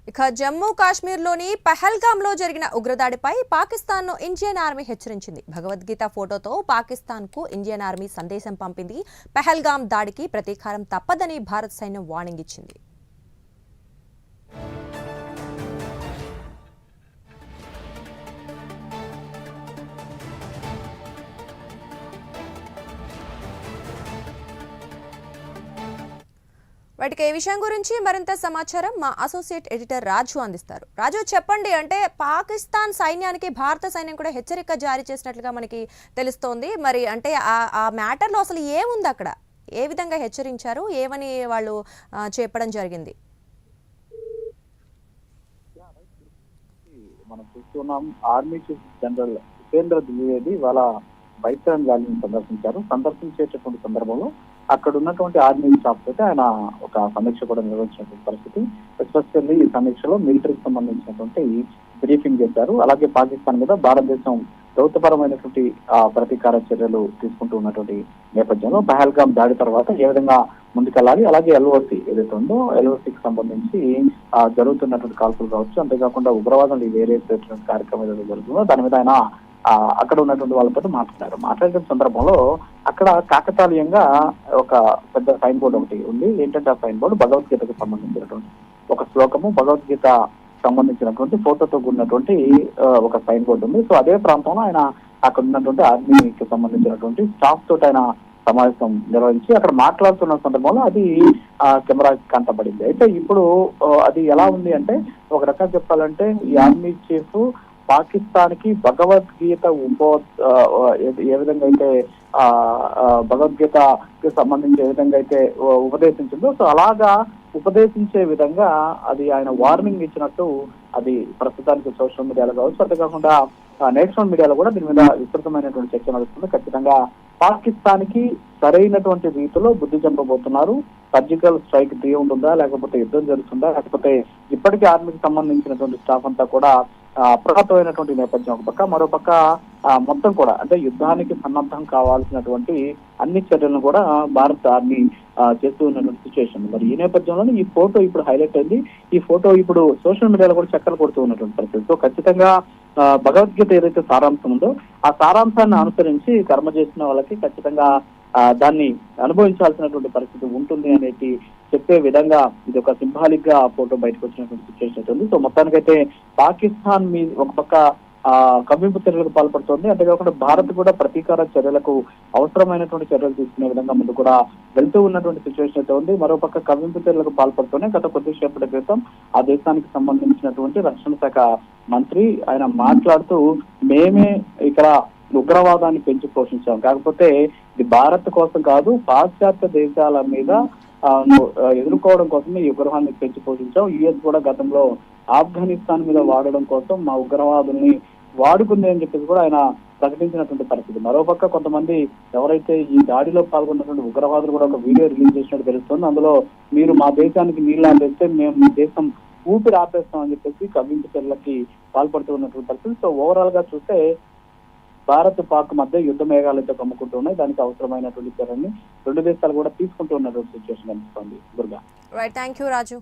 ఇక జమ్మూ కాశ్మీర్లోని పహల్గామ్లో జరిగిన ఉగ్రదాడిపై పాకిస్తాన్ను ఇండియన్ ఆర్మీ హెచ్చరించింది. భగవద్గీత ఫోటోతో పాకిస్తాన్కు ఇండియన్ ఆర్మీ సందేశం పంపింది. పహల్గామ్ దాడికి ప్రతీకారం తప్పదని భారత సైన్యం వార్నింగ్ ఇచ్చింది. వాటికి ఈ విషయం గురించి మరింత సమాచారం మా అసోసియేట్ ఎడిటర్ రాజు అందిస్తారు. రాజు, చెప్పండి. అంటే పాకిస్తాన్ సైన్యానికి భారత సైన్యం కూడా హెచ్చరిక జారీ చేసినట్లుగా మనకి తెలుస్తోంది. మరి అంటే ఆ మ్యాటర్లో అసలు ఏముంది అక్కడ? ఏ విధంగా హెచ్చరించారు? ఏమని వాళ్ళు చెప్పడం జరిగింది? మనం చూస్తున్నాం, army chief general Upendra Dwivedi వాళ్ళ వైస్రాయ్ వ్యాలీని సందర్శించేటటువంటి సందర్భంలో అక్కడ ఉన్నటువంటి ఆర్మీ స్టాఫ్ తోటి ఆయన ఒక సమీక్ష కూడా నిర్వహించినటువంటి పరిస్థితి. ఎస్పెషల్లీ ఈ సమీక్షలో మిలిటరీకి సంబంధించినటువంటి బ్రీఫింగ్ చేశారు. అలాగే పాకిస్తాన్ మీద భారతదేశం దౌత్యపరమైనటువంటి ప్రతీకార చర్యలు తీసుకుంటూ ఉన్నటువంటి నేపథ్యంలో పహల్గామ్ దాడి తర్వాత ఏ విధంగా ముందుకెళ్ళాలి, అలాగే ఎల్ఓసి ఏదైతే ఉందో ఎల్ఓసికి సంబంధించి జరుగుతున్నటువంటి కాల్పులు కావచ్చు, అంతేకాకుండా ఉగ్రవాదం వేరే కార్యక్రమం ఏదైతే జరుగుతుందో దాని మీద ఆయన అక్కడ ఉన్నటువంటి వాళ్ళతో మాట్లాడిన సందర్భంలో అక్కడ కాకతాళీయంగా ఒక పెద్ద సైన్ బోర్డు ఒకటి ఉంది. ఏంటంటే ఆ సైన్ బోర్డు భగవద్గీతకు సంబంధించినటువంటి ఒక శ్లోకము, భగవద్గీత సంబంధించినటువంటి ఫోటోతో కూడినటువంటి ఒక సైన్ బోర్డు ఉంది. సో అదే ప్రాంతంలో ఆయన అక్కడ ఉన్నటువంటి ఆర్మీకి సంబంధించినటువంటి స్టాఫ్ తోటి ఆయన సమావేశం నిర్వహించి అక్కడ మాట్లాడుతున్న సందర్భంలో అది కెమెరాకి కంటపడింది. అయితే ఇప్పుడు అది ఎలా ఉంది అంటే, ఒక రకంగా చెప్పాలంటే ఈ ఆర్మీ చీఫ్ పాకిస్తాన్ కి భగవద్గీత ఏ విధంగా అయితే భగవద్గీతకి సంబంధించి ఏ విధంగా అయితే ఉపదేశించిందో, సో అలాగా ఉపదేశించే విధంగా అది ఆయన వార్నింగ్ ఇచ్చినట్టు అది ప్రస్తుతానికి సోషల్ మీడియాలో కావచ్చు, అంతేకాకుండా నేషనల్ మీడియాలో కూడా దీని మీద విస్తృతమైనటువంటి చర్చ నడుస్తుంది. ఖచ్చితంగా పాకిస్తాన్ కి సరైనటువంటి రీతిలో బుద్ధి చెప్పబోతున్నారు. సర్జికల్ స్ట్రైక్ ఉంటుందా, లేకపోతే యుద్ధం జరుగుతుందా, లేకపోతే ఇప్పటికీ ఆర్మీకి సంబంధించినటువంటి స్టాఫ్ అంతా కూడా అప్రమత్తమైనటువంటి నేపథ్యం ఒక పక్క, మరో పక్క మొత్తం కూడా అంటే యుద్ధానికి సన్నద్ధం కావాల్సినటువంటి అన్ని చర్యలను కూడా భారత ఆర్మీ చేస్తూ ఉన్నటువంటి సిచ్యువేషన్. మరి ఈ నేపథ్యంలోనే ఈ ఫోటో ఇప్పుడు హైలైట్ అయింది. ఈ ఫోటో ఇప్పుడు సోషల్ మీడియాలో కూడా చక్కర్లు కొడుతూ ఉన్నటువంటి పరిస్థితి. సో ఖచ్చితంగా భగవద్గీత ఏదైతే సారాంశం ఉందో ఆ సారాంశాన్ని అనుసరించి కర్మ చేసిన వాళ్ళకి ఖచ్చితంగా దాన్ని అనుభవించాల్సినటువంటి పరిస్థితి ఉంటుంది అనేది చెప్పే విధంగా ఇది ఒక సింబాలిక్ గా ఫోటో బయటకు వచ్చినటువంటి సిచ్యువేషన్ అయితే ఉంది. సో మొత్తానికైతే పాకిస్తాన్ మీ ఒక పక్క కవ్వింపు చర్యలకు పాల్పడుతోంది, అంతేకాకుండా భారత్ కూడా ప్రతీకార చర్యలకు అవసరమైనటువంటి చర్యలు తీసుకునే విధంగా ముందు కూడా వెళ్తూ ఉన్నటువంటి సిచ్యువేషన్ అయితే ఉంది. మరోపక్క కవ్వింపు చర్యలకు పాల్పడుతూనే గత కొద్దిసేపటి క్రితం ఆ దేశానికి సంబంధించినటువంటి రక్షణ శాఖ మంత్రి ఆయన మాట్లాడుతూ, మేమే ఇక్కడ ఉగ్రవాదాన్ని పెంచి పోషించాం, కాకపోతే ఇది భారత్ కోసం కాదు, పాశ్చాత్య దేశాల మీద ఎదుర్కోవడం కోసమే ఈ ఉగ్రవాదాన్ని పెంచి పోషించాం. యుఎస్ కూడా గతంలో ఆఫ్ఘనిస్తాన్ మీద వాడడం కోసం మా ఉగ్రవాదుల్ని వాడుకుంది అని చెప్పేసి కూడా ఆయన ప్రకటించినటువంటి పరిస్థితి. మరోపక్క కొంతమంది ఎవరైతే ఈ దాడిలో పాల్గొన్నటువంటి ఉగ్రవాదులు కూడా ఒక వీడియో రిలీజ్ చేసినట్టు తెలుస్తుంది. అందులో మీరు మా దేశానికి నీళ్ళు ఆపేస్తే మేము మీ దేశం ఊపిరి ఆపేస్తాం అని చెప్పేసి కవ్వింపు చర్యలకి పాల్పడుతూ ఉన్నటువంటి పరిస్థితి. సో ఓవరాల్ గా చూస్తే భారత్ పాక్ మధ్య యుద్ధ మేఘాలైతే కమ్ముకుంటూ ఉన్నాయి. దానికి అవసరమైనటువంటి చర్యల్ని రెండు దేశాలు కూడా తీసుకుంటూ ఉన్నటువంటి సిచ్యువేషన్ కనిపిస్తోంది. Durga, right, thank you Raju.